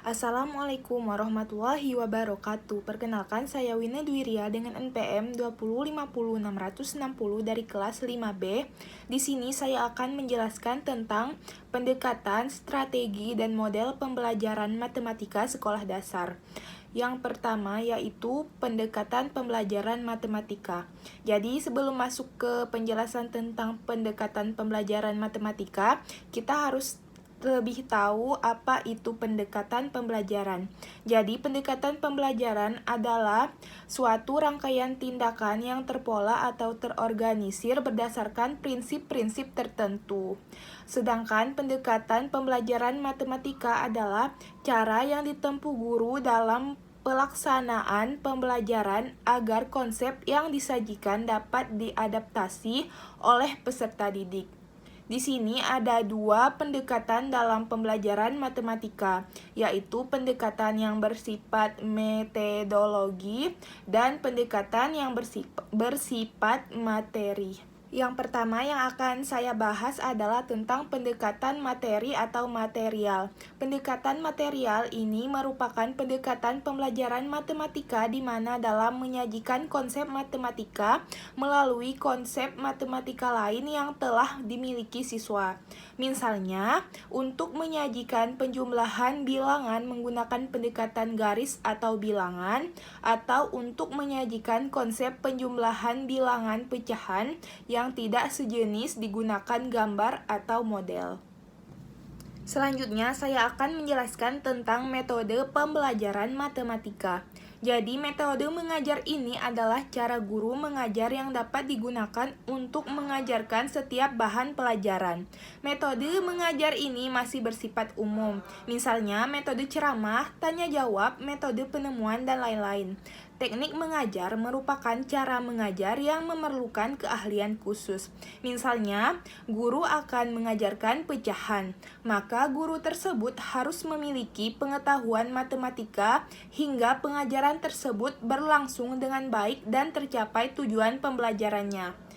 Assalamualaikum warahmatullahi wabarakatuh. Perkenalkan, saya Wina Dwiria dengan NPM 2050660 dari kelas 5B. Di sini saya akan menjelaskan tentang pendekatan, strategi, dan model pembelajaran matematika sekolah dasar. Yang pertama yaitu pendekatan pembelajaran matematika. Jadi sebelum masuk ke penjelasan tentang pendekatan pembelajaran matematika, kita harus lebih tahu apa itu pendekatan pembelajaran. Jadi, pendekatan pembelajaran adalah suatu rangkaian tindakan yang terpola atau terorganisir berdasarkan prinsip-prinsip tertentu. Sedangkan pendekatan pembelajaran matematika adalah cara yang ditempuh guru dalam pelaksanaan pembelajaran agar konsep yang disajikan dapat diadaptasi oleh peserta didik. Di sini ada dua pendekatan dalam pembelajaran matematika, yaitu pendekatan yang bersifat metodologi dan pendekatan yang bersifat materi. Yang pertama yang akan saya bahas adalah tentang pendekatan materi atau material. Pendekatan material ini merupakan pendekatan pembelajaran matematika di mana dalam menyajikan konsep matematika melalui konsep matematika lain yang telah dimiliki siswa. Misalnya, untuk menyajikan penjumlahan bilangan menggunakan pendekatan garis atau bilangan, atau untuk menyajikan konsep penjumlahan bilangan pecahan yang tidak sejenis digunakan gambar atau model. Selanjutnya, saya akan menjelaskan tentang metode pembelajaran matematika. Jadi, metode mengajar ini adalah cara guru mengajar yang dapat digunakan untuk mengajarkan setiap bahan pelajaran. Metode mengajar ini masih bersifat umum, misalnya metode ceramah, tanya jawab, metode penemuan, dan lain-lain. Teknik mengajar merupakan cara mengajar yang memerlukan keahlian khusus. Misalnya, guru akan mengajarkan pecahan, maka guru tersebut harus memiliki pengetahuan matematika hingga pengajaran tersebut berlangsung dengan baik dan tercapai tujuan pembelajarannya.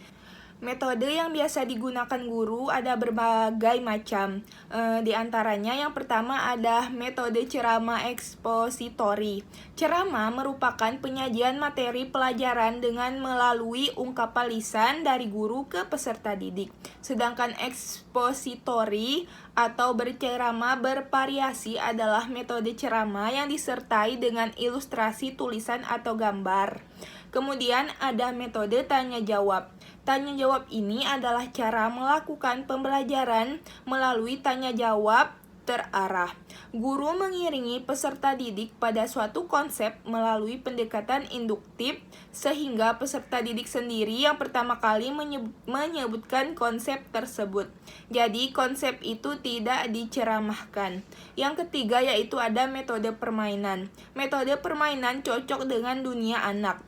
Metode yang biasa digunakan guru ada berbagai macam. Di antaranya yang pertama ada metode ceramah ekspositori. Ceramah merupakan penyajian materi pelajaran dengan melalui ungkapan lisan dari guru ke peserta didik. Sedangkan ekspositori atau berceramah bervariasi adalah metode ceramah yang disertai dengan ilustrasi tulisan atau gambar. Kemudian ada metode tanya jawab. Tanya jawab ini adalah cara melakukan pembelajaran melalui tanya jawab terarah. Guru mengiringi peserta didik pada suatu konsep melalui pendekatan induktif, sehingga peserta didik sendiri yang pertama kali menyebutkan konsep tersebut. Jadi konsep itu tidak diceramahkan. Yang ketiga yaitu ada metode permainan. Metode permainan cocok dengan dunia anak,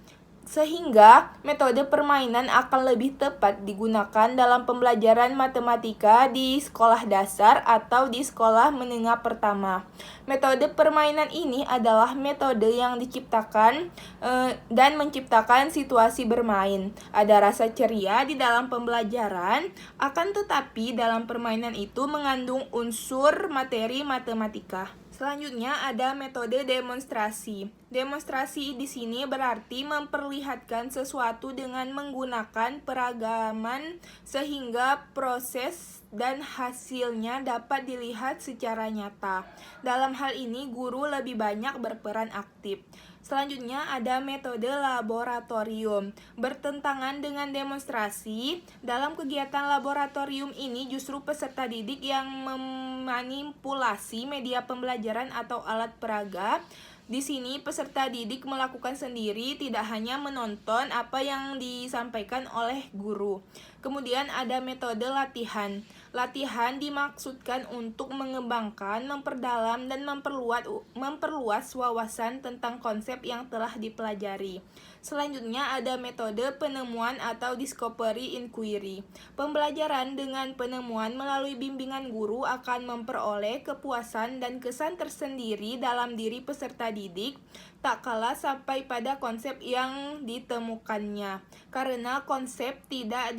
sehingga metode permainan akan lebih tepat digunakan dalam pembelajaran matematika di sekolah dasar atau di sekolah menengah pertama. Metode permainan ini adalah metode yang diciptakan dan menciptakan situasi bermain. Ada rasa ceria di dalam pembelajaran, akan tetapi dalam permainan itu mengandung unsur materi matematika. Selanjutnya ada metode demonstrasi. Demonstrasi di sini berarti memperlihatkan sesuatu dengan menggunakan peragaman sehingga proses dan hasilnya dapat dilihat secara nyata. Dalam hal ini guru lebih banyak berperan aktif. Selanjutnya ada metode laboratorium. Bertentangan dengan demonstrasi, dalam kegiatan laboratorium ini justru peserta didik yang memanipulasi media pembelajaran atau alat peraga. Di sini peserta didik melakukan sendiri, tidak hanya menonton apa yang disampaikan oleh guru. Kemudian ada metode latihan. Latihan dimaksudkan untuk mengembangkan, memperdalam, dan memperluas wawasan tentang konsep yang telah dipelajari. Selanjutnya ada metode penemuan atau discovery inquiry. Pembelajaran dengan penemuan melalui bimbingan guru akan memperoleh kepuasan dan kesan tersendiri dalam diri peserta didik, tak kalah sampai pada konsep yang ditemukannya. Karena konsep tidak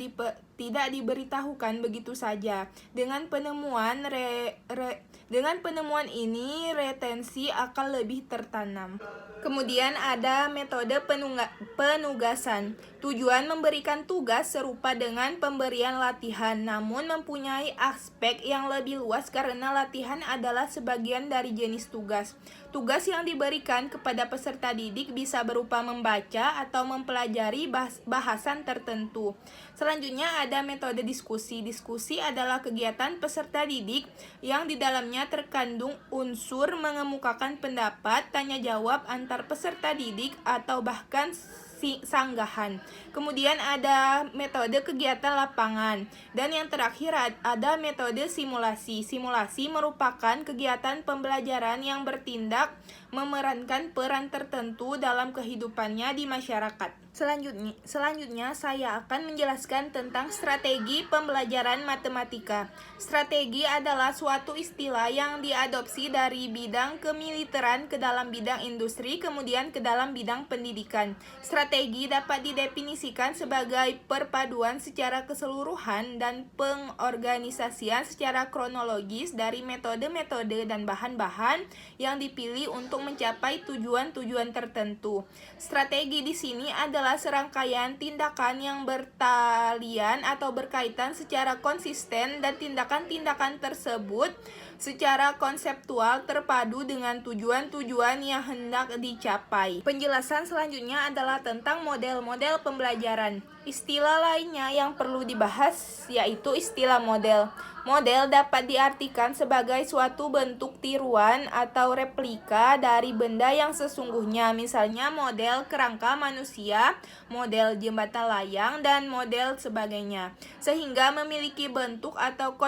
diberitahukan begitu saja. Dengan penemuan Dengan penemuan ini, retensi akan lebih tertanam. Kemudian ada metode penugasan. Tujuan memberikan tugas serupa dengan pemberian latihan, namun mempunyai aspek yang lebih luas karena latihan adalah sebagian dari jenis tugas. Tugas yang diberikan kepada peserta didik bisa berupa membaca atau mempelajari bahasan tertentu. Selanjutnya ada metode diskusi. Diskusi adalah kegiatan peserta didik yang di dalamnya terkandung unsur mengemukakan pendapat, tanya jawab antar peserta didik atau bahkan sanggahan. Kemudian ada metode kegiatan lapangan. Dan yang terakhir ada metode simulasi. Simulasi merupakan kegiatan pembelajaran yang bertindak memerankan peran tertentu dalam kehidupannya di masyarakat. Selanjutnya saya akan menjelaskan tentang strategi pembelajaran matematika. Strategi adalah suatu istilah yang diadopsi dari bidang kemiliteran ke dalam bidang industri, kemudian ke dalam bidang pendidikan. Strategi dapat didefinisikan sebagai perpaduan secara keseluruhan dan pengorganisasian secara kronologis dari metode-metode dan bahan-bahan yang dipilih untuk mencapai tujuan-tujuan tertentu. Strategi di sini adalah serangkaian tindakan yang bertalian atau berkaitan secara konsisten, dan tindakan-tindakan tersebut secara konseptual terpadu dengan tujuan-tujuan yang hendak dicapai. Penjelasan selanjutnya adalah tentang model-model pembelajaran. Istilah lainnya yang perlu dibahas yaitu istilah model. Model dapat diartikan sebagai suatu bentuk tiruan atau replika dari benda yang sesungguhnya, misalnya model kerangka manusia, model jembatan layang, dan model sebagainya, sehingga memiliki bentuk atau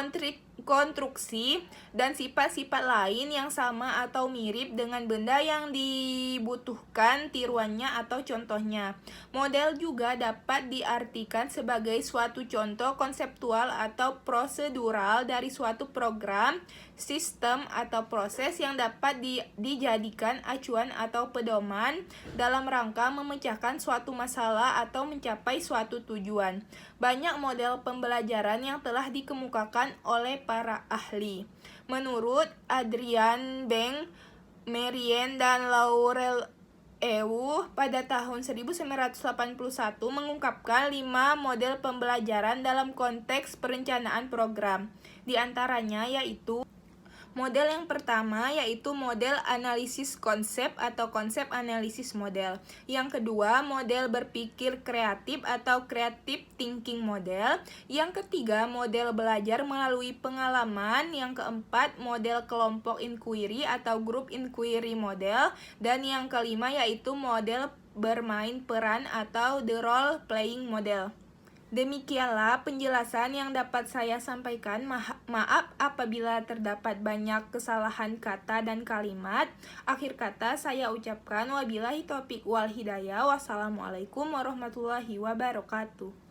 konstruksi dan sifat-sifat lain yang sama atau mirip dengan benda yang dibutuhkan tiruannya atau contohnya. Model juga dapat diartikan sebagai suatu contoh konseptual atau prosedural dari suatu program, sistem, atau proses yang dapat dijadikan acuan atau pedoman dalam rangka memecahkan suatu masalah atau mencapai suatu tujuan. Banyak model pembelajaran yang telah dikemukakan oleh para ahli. Menurut Adrian Beng, Merien, dan Laurel pada tahun 1981 mengungkapkan 5 model pembelajaran dalam konteks perencanaan program. Di antaranya yaitu model yang pertama yaitu model analisis konsep atau konsep analisis model. Yang kedua, model berpikir kreatif atau creative thinking model. Yang ketiga, model belajar melalui pengalaman. Yang keempat, model kelompok inquiry atau group inquiry model. Dan yang kelima yaitu model bermain peran atau the role playing model. Demikianlah penjelasan yang dapat saya sampaikan. Maaf apabila terdapat banyak kesalahan kata dan kalimat. Akhir kata saya ucapkan wabillahi taufiq wal hidayah. Wassalamualaikum warahmatullahi wabarakatuh.